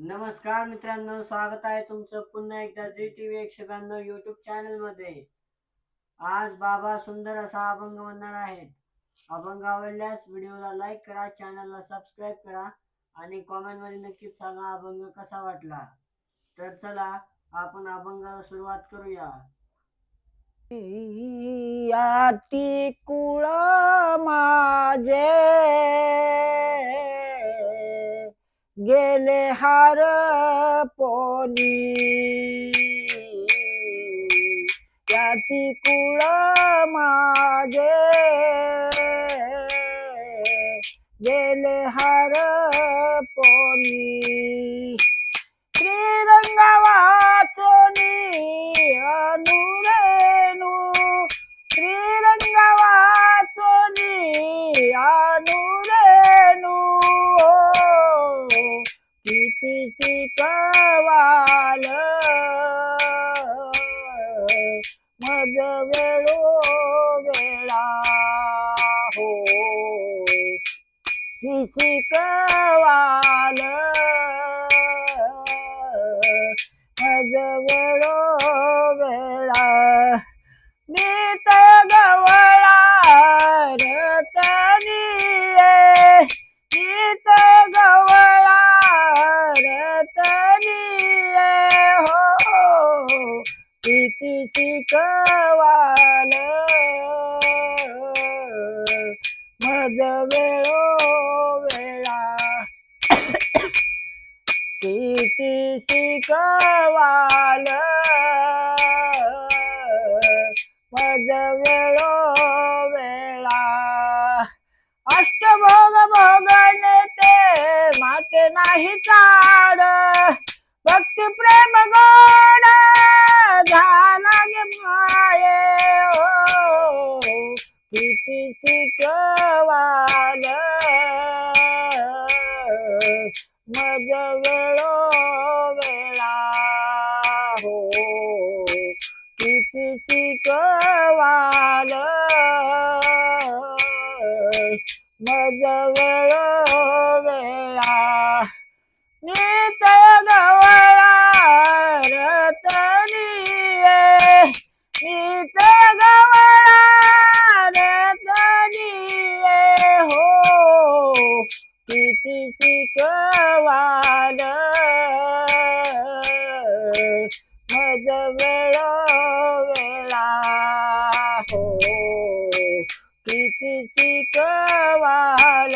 नमस्कार मित्रांनो, स्वागत आहे तुमचं पुन्हा एकदा झी टीव्ही 192 यूट्यूब चॅनल मध्ये। आज बाबा सुंदर असा अभंग म्हणणार आहेत। अभंग आवडल्यास व्हिडिओला लाईक करा, चॅनलला सबस्क्राईब करा आणि कमेंट मध्ये नक्कीच सांगा अभंग कसा वाटला। तर चला आपण अभंगाला सुरुवात करूया। याती कुळ माझे गेले हार पोनी, याती कुळ माझे गेले हार पोनी, श्रीरंग वाचोनी अनुरेणू, श्रीरंग वाचोनी अनुरेणू, किती शिकवाल मज वेळो वेळा हो, शिकवाल मज वेळो वेळा, मी तर गवळा रतनीये, मी तर गवळा रतनीये हो, किती शिकवाल मज वेळो वेळा, किती शिकवाल मज वेळो वेळा, अष्टभोग भोगणे ते माते नाही चाड, भक्ती प्रेम गोड झाला गे माये हो, किती शिकवाल मज वेळो वेळा हो, किती शिकवाल मज वेळो वेळा, नीत गवळा रतनीये, नीत गवळा रतनीये हो, किती शिकवाल मज वेळो वेळा हो, किती शिकवाल